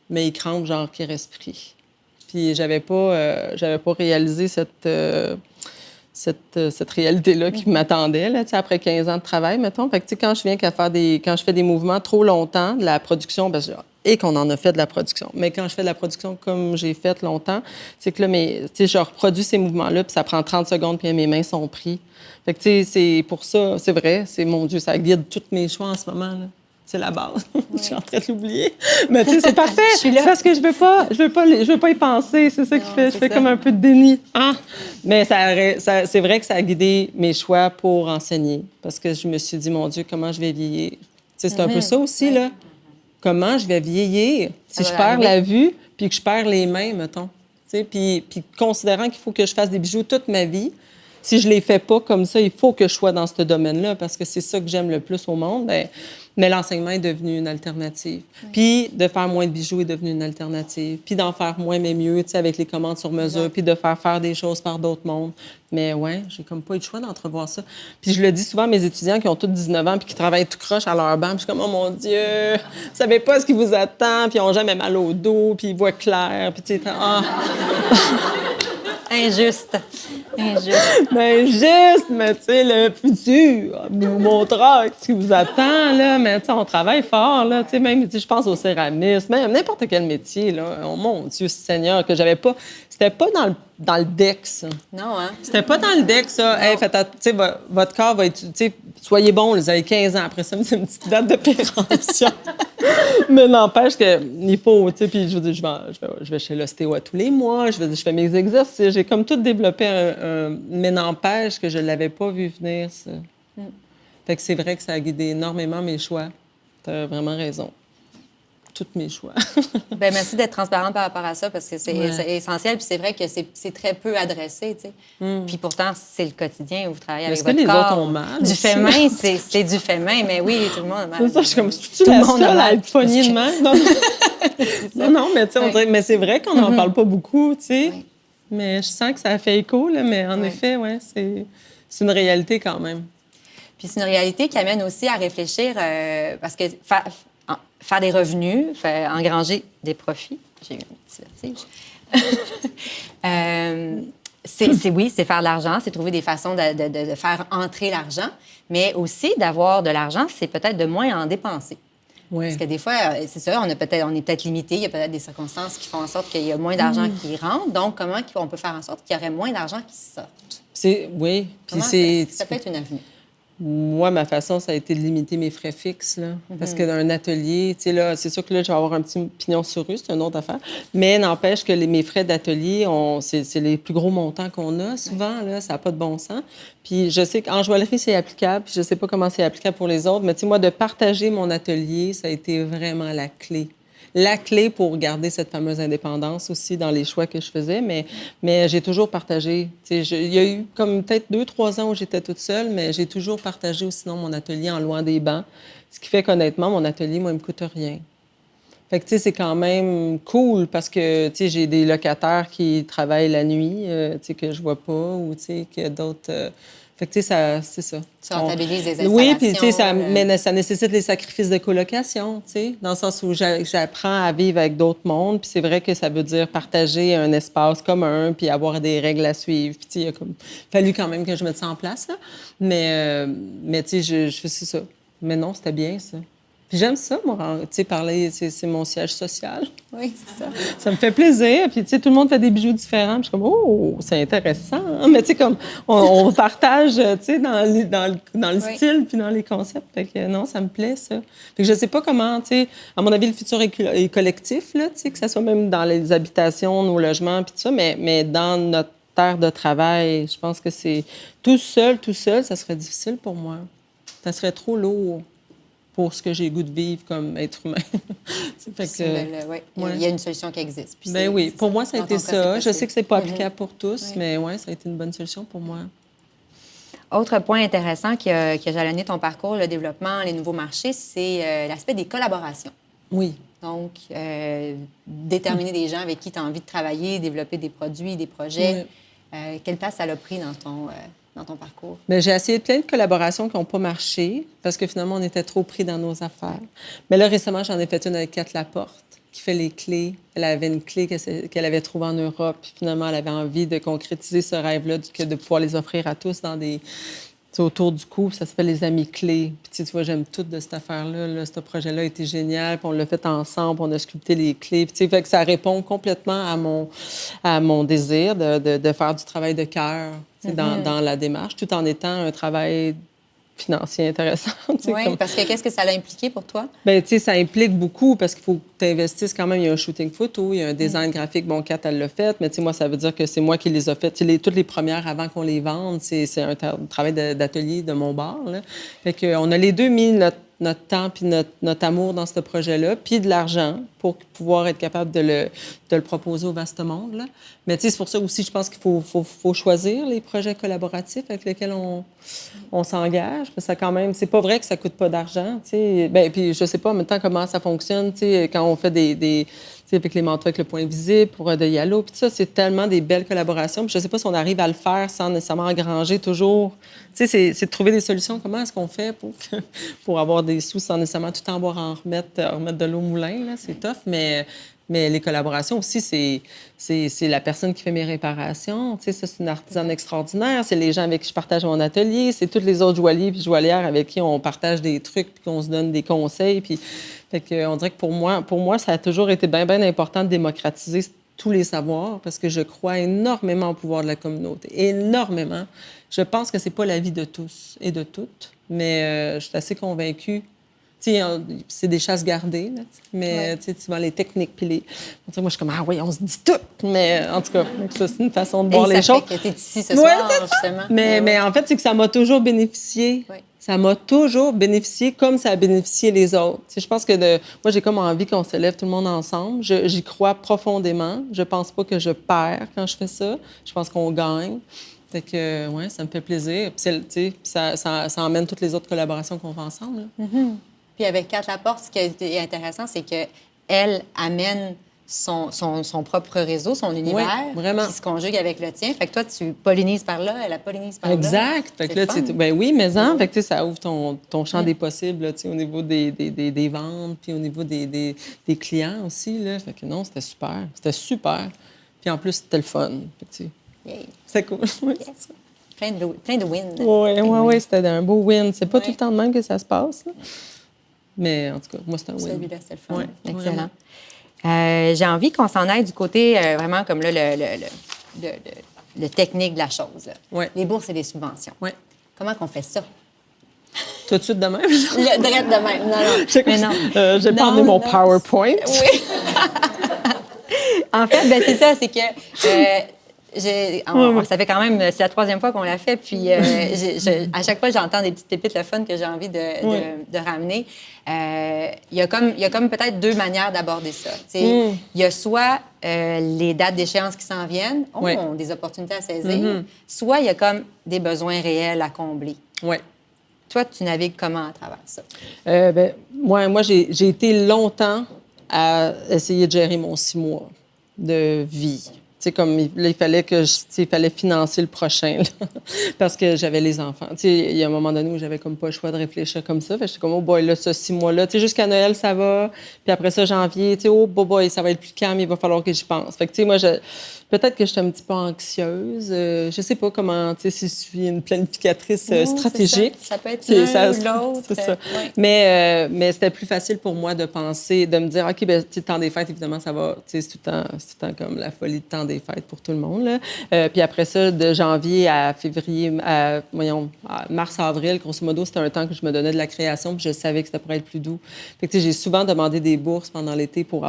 C: Mais ils crampent genre qui respirent. Puis j'avais pas réalisé cette réalité-là qui m'attendait, là, après 15 ans de travail, mettons. Fait que, quand je fais des mouvements trop longtemps de la production, et qu'on en a fait de la production. Mais quand je fais de la production comme j'ai fait longtemps, c'est que là, je reproduis ces mouvements-là, puis ça prend 30 secondes, puis mes mains sont prises. Fait que, c'est pour ça, c'est vrai, mon Dieu, ça guide tous mes choix en ce moment, là. C'est la base. Je suis en train de l'oublier. Mais tu sais, c'est parfait. C'est parce que je veux pas y penser. C'est ça qui fait. Je fais comme un peu de déni. Mais c'est vrai que ça a guidé mes choix pour enseigner. Parce que je me suis dit, mon Dieu, comment je vais vieillir. Tu sais, c'est un peu ça aussi, là. Comment je vais vieillir si je perds la vue puis que je perds les mains, mettons. Tu sais, puis considérant qu'il faut que je fasse des bijoux toute ma vie, si je les fais pas comme ça, il faut que je sois dans ce domaine-là parce que c'est ça que j'aime le plus au monde. Mais l'enseignement est devenu une alternative. Oui. Puis de faire moins de bijoux est devenu une alternative. Puis d'en faire moins, mais mieux, tu sais, avec les commandes sur mesure, puis de faire des choses par d'autres mondes. Mais ouais, j'ai comme pas eu le choix d'entrevoir ça. Puis je le dis souvent à mes étudiants qui ont tous 19 ans puis qui travaillent tout croche à leur banc. Puis je suis comme, oh mon Dieu, vous savez pas ce qui vous attend, puis ils ont jamais mal au dos, puis ils voient clair, puis tu sais,
B: Injuste.
C: Mais juste, mais tu sais, le futur nous montrera ce qui vous attend, là. Mais tu sais, on travaille fort, là. Tu sais, même, je pense au céramisme, même n'importe quel métier, là. Oh mon Dieu, Seigneur, que j'avais pas... C'était pas dans le deck, ça.
B: Non, hein?
C: C'était pas dans le deck, ça. Hey, tu sais, votre corps va être... Tu sais, soyez bon, vous avez 15 ans. Après ça, c'est une petite date de péremption. Mais n'empêche qu'il faut, tu sais, puis je veux dire, je vais chez l'ostéo tous les mois, je fais mes exercices, j'ai comme tout développé mais n'empêche que je l'avais pas vu venir, ça. Fait que c'est vrai que ça a guidé énormément mes choix. T'as vraiment raison. Tous mes choix.
B: Bien, merci d'être transparente par rapport à ça parce que c'est essentiel. Puis c'est vrai que c'est très peu adressé, tu sais. Puis pourtant, c'est le quotidien où vous travaillez avec votre corps.
C: Est-ce que les autres ont mal?
B: Du fait main, c'est du fait main, mais oui, tout le monde a mal.
C: C'est ça, je suis comme, tu la seule à être poignée de main? Non, mais tu sais, on dirait, mais c'est vrai qu'on n'en parle pas beaucoup, tu sais. Oui. Mais je sens que ça a fait écho, là, mais en effet, ouais, c'est une réalité quand même.
B: Puis c'est une réalité qui amène aussi à réfléchir, parce que faire des revenus, engranger des profits. J'ai eu un petit vertige. Oui, c'est faire de l'argent, c'est trouver des façons de faire entrer l'argent, mais aussi d'avoir de l'argent, c'est peut-être de moins en dépenser. Oui. Parce que des fois, c'est ça, on est peut-être limité, il y a peut-être des circonstances qui font en sorte qu'il y a moins d'argent qui rentre. Donc, comment on peut faire en sorte qu'il y aurait moins d'argent qui sorte?
C: Oui.
B: Puis ça peut être une avenue.
C: Moi, ma façon, ça a été de limiter mes frais fixes, là. Parce que dans un atelier, tu sais, là, c'est sûr que là, je vais avoir un petit pignon sur rue, c'est une autre affaire. Mais n'empêche que mes frais d'atelier, c'est les plus gros montants qu'on a souvent, là. Ça n'a pas de bon sens. Puis je sais qu'en joaillerie, c'est applicable. Puis je sais pas comment c'est applicable pour les autres. Mais tu sais, moi, de partager mon atelier, ça a été vraiment la clé. La clé pour garder cette fameuse indépendance aussi dans les choix que je faisais, mais j'ai toujours partagé. Il y a eu comme peut-être 2-3 ans où j'étais toute seule, mais j'ai toujours partagé sinon mon atelier en loin des bancs, ce qui fait qu'honnêtement, mon atelier, moi, il me coûte rien. Fait que, tu sais, c'est quand même cool parce que, tu sais, j'ai des locataires qui travaillent la nuit, tu sais, que je vois pas ou, tu sais, qu'il y a d'autres... Fait que, tu sais, c'est ça.
B: Tu rentabilises les
C: Oui, puis, tu sais,
B: installations.
C: mais ça nécessite les sacrifices de colocation, tu sais, dans le sens où j'apprends à vivre avec d'autres mondes. Puis c'est vrai que ça veut dire partager un espace commun puis avoir des règles à suivre. Puis, tu sais, il a comme fallu quand même que je mette ça en place, là. Mais tu sais, c'est ça. Mais non, c'était bien, ça. Puis j'aime ça, moi, tu sais, parler, c'est mon siège social.
B: Oui, c'est ça.
C: Ça me fait plaisir. Puis, tu sais, tout le monde fait des bijoux différents. Puis je suis comme, oh, c'est intéressant. Hein? Mais, tu sais, comme, on partage, tu sais, dans le
B: Oui.
C: style puis dans les concepts. Fait que non, ça me plaît, ça. Fait que je sais pas comment, tu sais, à mon avis, le futur est collectif, là, tu sais, que ça soit même dans les habitations, nos logements, puis tout ça. Mais dans notre terre de travail, je pense que c'est tout seul, ça serait difficile pour moi. Ça serait trop lourd pour ce que j'ai le goût de vivre comme être humain. Fait que,
B: Oui,
C: ouais.
B: il y a une solution qui existe. Puis
C: Ben oui, pour moi, ça a
B: dans
C: été
B: ton cas,
C: ça.
B: c'est
C: Je sais que c'est pas applicable pour tous,
B: Oui.
C: mais ouais, ça a été une bonne solution pour moi.
B: Autre point intéressant qui a jalonné ton parcours, le développement, les nouveaux marchés, c'est l'aspect des collaborations.
C: Oui.
B: Donc, déterminer des gens avec qui tu as envie de travailler, développer des produits, des projets. Quelle place ça a pris dans ton parcours?
C: Bien, j'ai essayé plein de collaborations qui n'ont pas marché parce que finalement, on était trop pris dans nos affaires. Mais là, récemment, j'en ai fait une avec Kat Laporte qui fait les clés. Elle avait une clé qu'elle avait trouvée en Europe. Puis finalement, elle avait envie de concrétiser ce rêve-là, de pouvoir les offrir à tous dans des... tu sais, autour du cou. Ça s'appelle les amis clés. Puis tu vois, j'aime tout de cette affaire-là. Là. Ce projet-là a été génial. Puis on l'a fait ensemble. On a sculpté les clés. Puis tu sais, fait que ça répond complètement à mon désir de faire du travail de cœur tu sais, dans la démarche, tout en étant un travail financier intéressant.
B: Oui, parce que qu'est-ce que ça l'a impliqué pour toi?
C: Bien, tu sais, ça implique beaucoup parce qu'il faut que tu investisses quand même. Il y a un shooting photo, il y a un design graphique. Bon, Kat, elle l'a fait, mais tu sais, moi, ça veut dire que c'est moi qui les ai faites. Tu sais, toutes les premières avant qu'on les vende, c'est un travail d'atelier de mon bar. Là. Fait qu'on a les deux mis notre temps puis notre amour dans ce projet-là, puis de l'argent pour pouvoir être capable de le proposer au vaste monde. Là. Mais tu sais, c'est pour ça aussi, je pense qu'il faut choisir les projets collaboratifs avec lesquels on s'engage. Parce que ça, quand même, c'est pas vrai que ça coûte pas d'argent. Tu sais. Bien, puis je sais pas en même temps comment ça fonctionne. Tu sais, quand on fait tu sais, avec les manteaux avec le point visible pour de Yalo, puis ça, c'est tellement des belles collaborations. Puis je sais pas si on arrive à le faire sans nécessairement engranger toujours. Tu sais, c'est de trouver des solutions. Comment est-ce qu'on fait pour avoir des sous sans nécessairement tout en boire en remettre de l'eau au moulin, là? C'est tough, mais les collaborations aussi, c'est la personne qui fait mes réparations. Tu sais, ça, c'est une artisane extraordinaire. C'est les gens avec qui je partage mon atelier. C'est tous les autres joailliers puis joaillières avec qui on partage des trucs puis qu'on se donne des conseils. Puis, fait que, on dirait que pour moi, ça a toujours été bien, bien important de démocratiser tous les savoirs parce que je crois énormément au pouvoir de la communauté. Énormément. Je pense que c'est pas l'avis de tous et de toutes, mais je suis assez convaincue. C'est des chasses gardées, là, mais tu vois les techniques. Puis moi, je suis comme, ah oui, on se dit tout. Mais en tout cas, ça, c'est une façon de voir les choses.
B: Et ça fait que tu es ici ce soir, justement.
C: Mais en fait, c'est que ça m'a toujours bénéficié.
B: Oui.
C: Ça m'a toujours bénéficié comme ça a bénéficié les autres. T'sais, je pense que moi, j'ai comme envie qu'on se lève tout le monde ensemble. J'y crois profondément. Je pense pas que je perds quand je fais ça. Je pense qu'on gagne. Fait que, ouais, ça me fait plaisir. Puis, ça emmène toutes les autres collaborations qu'on fait ensemble. Là.
B: Puis avec Kat Laporte, ce qui est intéressant, c'est qu'elle amène son propre réseau, son univers,
C: vraiment.
B: qui se conjugue avec le tien. Fait que toi, tu pollinises par là, elle a pollinise par là.
C: Exact. Fait que là, ben oui, mais fait que ça ouvre ton champ des possibles, là, au niveau des ventes, puis au niveau des clients aussi, là. Fait que non, c'était super. C'était super. Puis en plus, c'était le fun. Fait que, c'est cool. Oui,
B: yes. Plein de wins.
C: Oui, c'était un beau win. C'est pas tout le temps de même que ça se passe, là. Mais en tout cas, moi, c'est un win.
B: Celui-là, c'était le fun.
C: Ouais,
B: excellent. J'ai envie qu'on s'en aille du côté vraiment comme là, le technique de la chose.
C: Ouais.
B: Les bourses et les subventions.
C: Ouais.
B: Comment qu'on fait ça?
C: Tout de suite de même?
B: Direct de même. Non.
C: J'ai pas emmené mon PowerPoint.
B: Oui. En fait, c'est ça, c'est que ça fait quand même, c'est la troisième fois qu'on l'a fait, puis à chaque fois, j'entends des petites pépites le fun que j'ai envie de ramener. Il y a comme peut-être deux manières d'aborder ça. Il y a soit les dates d'échéance qui s'en viennent, des opportunités à saisir, soit il y a comme des besoins réels à combler.
C: Oui.
B: Toi, tu navigues comment à travers ça?
C: Moi, j'ai été longtemps à essayer de gérer mon 6 mois de vie. Tu sais, comme il fallait financer le prochain, là, parce que j'avais les enfants. Tu sais, il y a un moment donné où j'avais comme pas le choix de réfléchir comme ça. Fait que j'étais comme, oh boy, là, ce 6 mois-là, tu sais, jusqu'à Noël, ça va. Puis après ça, janvier, tu sais, oh boy, ça va être plus calme, il va falloir que j'y pense. Fait que, tu sais, moi, peut-être que j'étais un petit peu anxieuse. Je sais pas comment, tu sais, si je suis une planificatrice stratégique.
B: Ça peut être l'un ou l'autre.
C: C'est ça.
B: Ouais.
C: Mais c'était plus facile pour moi de penser, de me dire, OK, bien, tu sais, le temps des fêtes, évidemment, ça va, tu sais, c'est tout le temps comme la folie de temps des fêtes pour tout le monde, là. Puis après ça, de janvier à février, à mars-avril, grosso modo, c'était un temps que je me donnais de la création, puis je savais que ça pourrait être plus doux. Fait que, tu sais, j'ai souvent demandé des bourses pendant l'été pour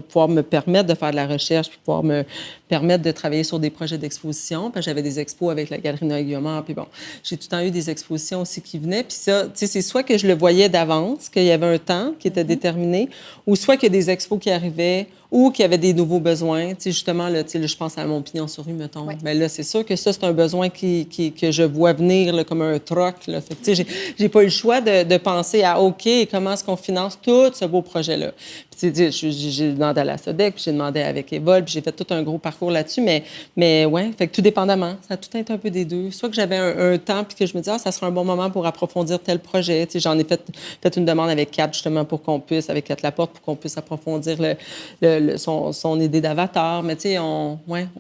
C: pouvoir me permettre de faire de la recherche, puis pouvoir me permettre de travailler sur des projets d'exposition. Puis j'avais des expos avec la Galerie Noël Guillaume. Puis bon, j'ai tout le temps eu des expositions aussi qui venaient. Puis ça, tu sais, c'est soit que je le voyais d'avance, qu'il y avait un temps qui était déterminé, ou soit qu'il y a des expos qui arrivaient ou qu'il y avait des nouveaux besoins. Tu sais, justement, là, tu sais, là, je pense à mon pignon sur rue, mettons.
B: Ouais.
C: Mais là, c'est sûr que ça, c'est un besoin que je vois venir là, comme un troc. Là. Fait que, tu sais, j'ai pas eu le choix de penser à, OK, comment est-ce qu'on finance tout ce beau projet-là. Puis, tu sais, j'ai demandé à la SODEC, puis j'ai demandé avec Evol, puis j'ai fait tout un gros parcours là-dessus. Mais ouais, fait que tout dépendamment, ça a tout été un peu des deux. Soit que j'avais un temps, puis que je me disais, ça sera un bon moment pour approfondir tel projet. Tu sais, j'en ai fait une demande avec Kat, justement, avec Kat Laporte, pour qu'on puisse approfondir son idée d'avatar. Mais tu sais, on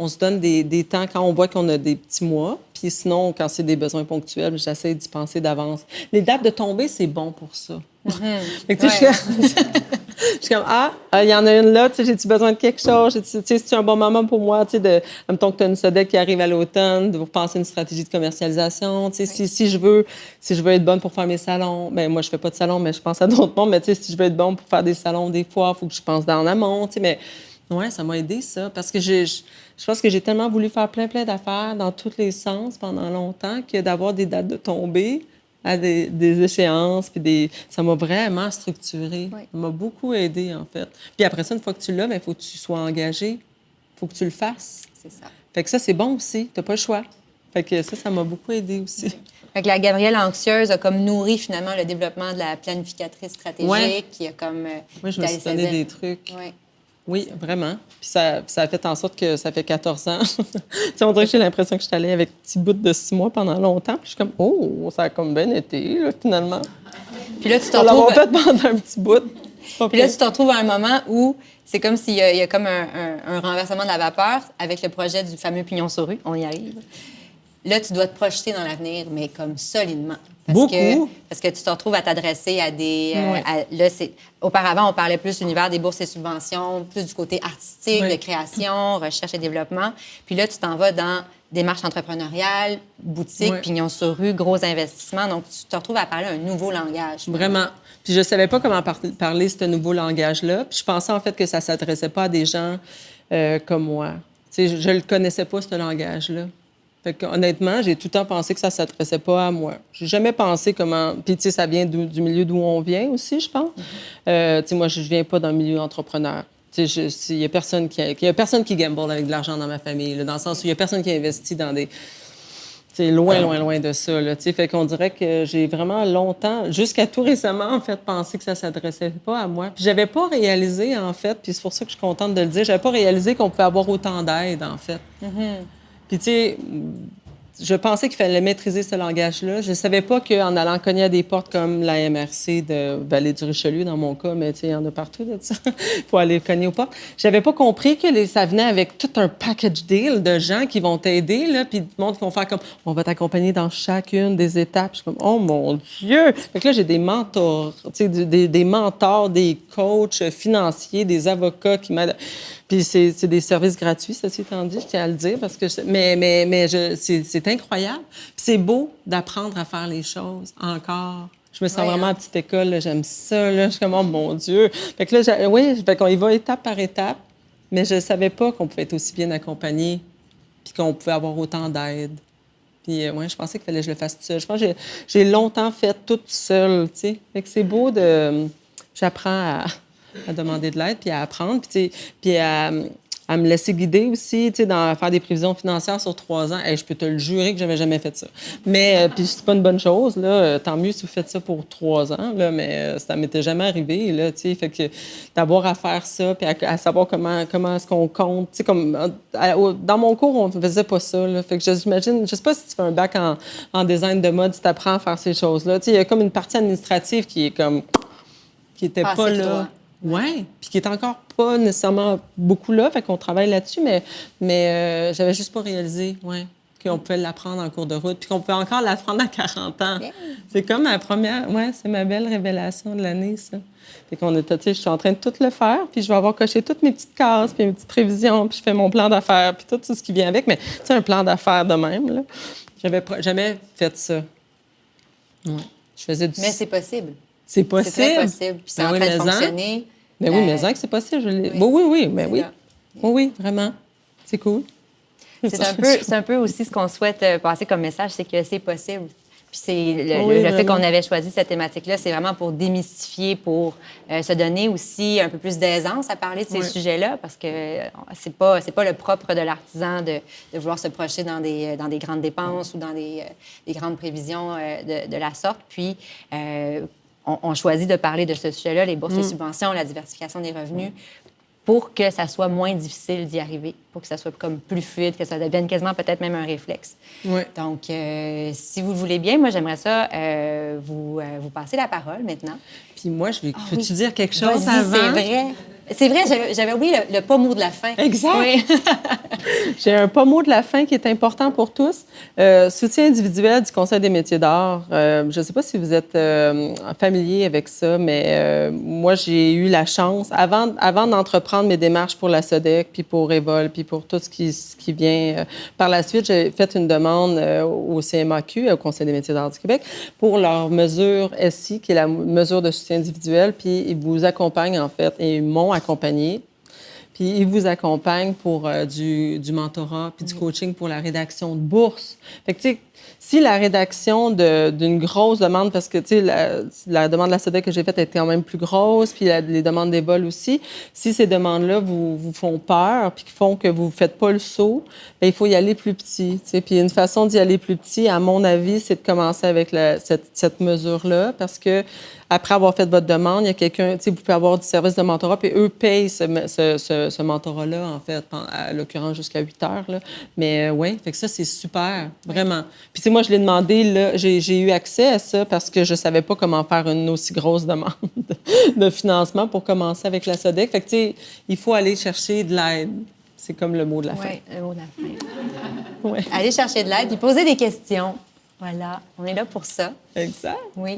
C: se donne des temps quand on voit qu'on a des petits mois. Puis sinon, quand c'est des besoins ponctuels, j'essaie d'y penser d'avance. Les dates de tombée, c'est bon pour ça. Fait que, tu sais, je suis comme, il y en a une là, tu sais, j'ai-tu besoin de quelque chose? Tu sais, c'est un bon moment pour moi, tu sais, mettons que tu as une SODEC qui arrive à l'automne, de vous penser une stratégie de commercialisation. Tu sais, si je veux être bonne pour faire mes salons, bien, moi, je fais pas de salon, mais je pense à d'autres mondes. Mais tu sais, si je veux être bonne pour faire des salons, des fois, il faut que je pense en amont, tu sais, mais ouais, ça m'a aidé, ça, parce que je pense que j'ai tellement voulu faire plein d'affaires dans tous les sens pendant longtemps que d'avoir des dates de tombée à des échéances, puis ça m'a vraiment structuré.
B: Oui.
C: Ça m'a beaucoup aidé, en fait. Puis après ça, une fois que tu l'as, il faut que tu sois engagé. Il faut que tu le fasses.
B: C'est ça.
C: Fait que ça, c'est bon aussi. Tu n'as pas le choix. Fait que ça m'a beaucoup aidé aussi.
B: Oui. Fait que la Gabrielle anxieuse a comme nourri finalement le développement de la planificatrice stratégique.
C: Ouais.
B: Qui a comme...
C: Moi, je me suis donné des trucs.
B: Oui.
C: Oui, vraiment. Puis ça a fait en sorte que ça fait 14 ans. Tu sais, on dirait que j'ai l'impression que je suis allée avec petit bout de 6 mois pendant longtemps. Puis je suis comme, oh, ça a comme bien été, là, finalement.
B: Puis là, tu te
C: On
B: retrouves...
C: l'a fait pendant un petit bout.
B: Puis là, tu te retrouves à un moment où c'est comme s'il y a comme un renversement de la vapeur avec le projet du fameux pignon sur rue. On y arrive. Là, tu dois te projeter dans l'avenir, mais comme solidement. Parce que tu te retrouves à t'adresser à des... auparavant, on parlait plus de l'univers des bourses et subventions, plus du côté artistique, de création, recherche et développement. Puis là, tu t'en vas dans démarche entrepreneuriale, boutique, pignon sur rue, gros investissements. Donc, tu te retrouves à parler un nouveau langage.
C: Vraiment. Puis je savais pas comment parler ce nouveau langage-là. Puis je pensais en fait que ça s'adressait pas à des gens comme moi. Tu sais, je le connaissais pas, ce langage-là. Fait que, honnêtement, j'ai tout le temps pensé que ça ne s'adressait pas à moi. J'ai jamais pensé comment... Puis, tu sais, ça vient du milieu d'où on vient aussi, je pense. Tu sais, moi, je viens pas d'un milieu entrepreneur. Tu sais, il y a personne qui gamble avec de l'argent dans ma famille, là, dans le sens où il y a personne qui investit dans des... C'est loin de ça, là. Tu sais, fait qu'on dirait que j'ai vraiment longtemps, jusqu'à tout récemment, en fait, pensé que ça s'adressait pas à moi. Puis j'avais pas réalisé, en fait, puis c'est pour ça que je suis contente de le dire, j'avais pas réalisé qu'on pouvait avoir autant d'aide, en fait. Puis, tu sais, je pensais qu'il fallait maîtriser ce langage-là. Je ne savais pas qu'en allant cogner à des portes comme la MRC de Vallée-du-Richelieu, dans mon cas, mais tu sais, il y en a partout de ça, pour aller cogner aux portes. J'avais pas compris que ça venait avec tout un package deal de gens qui vont t'aider, là, puis du monde qui vont faire comme, on va t'accompagner dans chacune des étapes. Je suis comme, oh mon Dieu! Fait que là, j'ai des mentors, tu sais, des mentors, des coachs financiers, des avocats qui m'aident. Puis c'est des services gratuits, ceci étant dit, je tiens à le dire, parce que c'est incroyable. Puis c'est beau d'apprendre à faire les choses encore. Je me sens vraiment à petite école, là, j'aime ça, là. Je suis comme, oh mon Dieu! Fait que là, fait qu'on y va étape par étape, mais je ne savais pas qu'on pouvait être aussi bien accompagné, puis qu'on pouvait avoir autant d'aide. Puis, je pensais qu'il fallait que je le fasse toute seule. Je pense que j'ai longtemps fait toute seule, tu sais. Fait que c'est beau de... J'apprends à demander de l'aide, puis à apprendre, puis à à me laisser guider aussi, tu sais, à faire des prévisions financières sur 3 ans. Hey, je peux te le jurer que j'avais jamais fait ça. Mais, puis c'est pas une bonne chose, là. Tant mieux si vous faites ça pour 3 ans, là, mais ça m'était jamais arrivé, là, tu sais. Fait que d'avoir à faire ça, puis à savoir comment est-ce qu'on compte, tu sais, comme... dans mon cours, on faisait pas ça, là. Fait que j'imagine... Je sais pas si tu fais un bac en design de mode, si tu apprends à faire ces choses-là. Tu sais, il y a comme une partie administrative qui est comme... qui était pas là. Oui, puis qui est encore pas nécessairement beaucoup là, fait qu'on travaille là-dessus, mais j'avais juste pas réalisé, qu'on pouvait l'apprendre en cours de route, puis qu'on peut encore l'apprendre à 40 ans. Bien. C'est comme ma première, c'est ma belle révélation de l'année, ça. Fait qu'on était, tu sais, je suis en train de tout le faire, puis je vais avoir coché toutes mes petites cases, puis mes petites prévisions, puis je fais mon plan d'affaires, puis tout ce qui vient avec, mais tu sais, un plan d'affaires de même, là. J'avais jamais fait ça. Ouais. Je faisais du...
B: Mais c'est possible.
C: C'est possible.
B: C'est très possible. Puis c'est en train de fonctionner.
C: Ben oui, mais que c'est possible. Oui, mais oui. Oui, vraiment. C'est cool.
B: C'est un peu aussi ce qu'on souhaite passer comme message, c'est que c'est possible. Puis c'est le fait qu'on avait choisi cette thématique-là, c'est vraiment pour démystifier, pour se donner aussi un peu plus d'aisance à parler de ces sujets-là, parce que c'est pas le propre de l'artisan de vouloir se projeter dans des grandes dépenses ou dans des grandes prévisions de la sorte. Puis on choisit de parler de ce sujet-là, les bourses et subventions, la diversification des revenus, pour que ça soit moins difficile d'y arriver, pour que ça soit comme plus fluide, que ça devienne quasiment peut-être même un réflexe.
C: Oui.
B: Donc, si vous le voulez bien, moi, j'aimerais ça vous passer la parole maintenant.
C: Puis moi, peux-tu dire quelque chose avant?
B: C'est vrai. C'est vrai, j'avais oublié le pas mot de la fin.
C: Exact.
B: Oui.
C: J'ai un pas mot de la fin qui est important pour tous. Soutien individuel du Conseil des métiers d'art. Je ne sais pas si vous êtes familier avec ça, mais moi, j'ai eu la chance, avant d'entreprendre mes démarches pour la SODEC, puis pour Evol, puis pour tout ce qui vient par la suite, j'ai fait une demande au CMAQ, au Conseil des métiers d'art du Québec, pour leur mesure SI, qui est la mesure de soutien individuel, puis ils vous accompagnent, en fait, et ils m'ont accompagné. Puis ils vous accompagnent pour du mentorat puis du coaching pour la rédaction de bourse. Fait que, tu sais, si la rédaction d'une grosse demande, parce que, tu sais, la demande de la SODEC que j'ai faite était quand même plus grosse, puis les demandes des vols aussi, si ces demandes-là vous font peur puis qui font que vous ne faites pas le saut, bien, il faut y aller plus petit, tu sais. Puis une façon d'y aller plus petit, à mon avis, c'est de commencer avec cette mesure-là, parce que après avoir fait votre demande, il y a quelqu'un, tu sais, vous pouvez avoir du service de mentorat, puis eux payent ce mentorat-là, en fait, à l'occurrence jusqu'à 8 heures, là. Mais oui, fait que ça, c'est super, vraiment. Puis, tu sais, moi, je l'ai demandé, là, j'ai eu accès à ça parce que je savais pas comment faire une aussi grosse demande de financement pour commencer avec la SODEC. Fait que, tu sais, il faut aller chercher de l'aide. C'est comme le mot de la fin.
B: Oui, le mot de la fin.
C: Ouais.
B: Aller chercher de l'aide puis poser des questions. Voilà, on est là pour ça.
C: Exact.
B: Oui.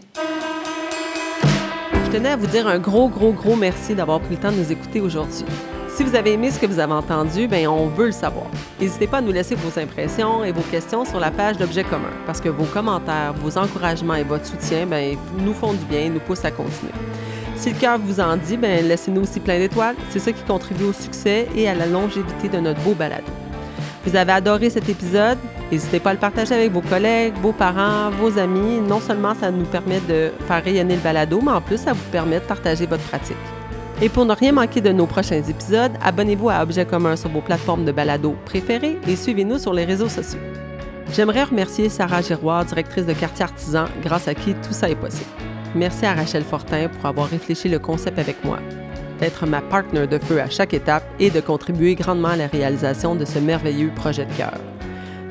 A: Je tenais à vous dire un gros merci d'avoir pris le temps de nous écouter aujourd'hui. Si vous avez aimé ce que vous avez entendu, bien, on veut le savoir. N'hésitez pas à nous laisser vos impressions et vos questions sur la page d'Objets communs, parce que vos commentaires, vos encouragements et votre soutien, bien, nous font du bien et nous poussent à continuer. Si le cœur vous en dit, bien, laissez-nous aussi plein d'étoiles. C'est ça qui contribue au succès et à la longévité de notre beau balado. Vous avez adoré cet épisode? N'hésitez pas à le partager avec vos collègues, vos parents, vos amis. Non seulement ça nous permet de faire rayonner le balado, mais en plus, ça vous permet de partager votre pratique. Et pour ne rien manquer de nos prochains épisodes, abonnez-vous à Objets communs sur vos plateformes de balado préférées et suivez-nous sur les réseaux sociaux. J'aimerais remercier Sarah Giroir, directrice de Quartier Artisan, grâce à qui tout ça est possible. Merci à Rachel Fortin pour avoir réfléchi le concept avec moi, d'être ma partner de feu à chaque étape et de contribuer grandement à la réalisation de ce merveilleux projet de cœur.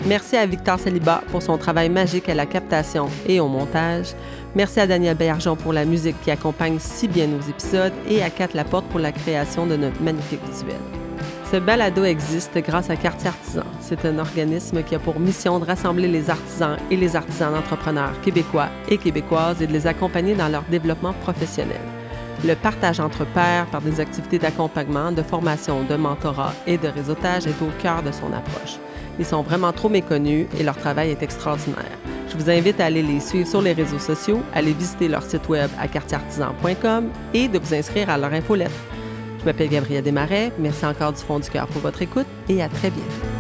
A: Merci à Victor Saliba pour son travail magique à la captation et au montage. Merci à Daniel Bergeon pour la musique qui accompagne si bien nos épisodes et à Kat Laporte pour la création de notre magnifique visuel. Ce balado existe grâce à Quartier Artisan. C'est un organisme qui a pour mission de rassembler les artisans et les artisans d'entrepreneurs québécois et québécoises et de les accompagner dans leur développement professionnel. Le partage entre pairs par des activités d'accompagnement, de formation, de mentorat et de réseautage est au cœur de son approche. Ils sont vraiment trop méconnus et leur travail est extraordinaire. Je vous invite à aller les suivre sur les réseaux sociaux, à aller visiter leur site web à quartierartisan.com et de vous inscrire à leur infolettre. Je m'appelle Gabrielle Desmarais. Merci encore du fond du cœur pour votre écoute et à très bientôt.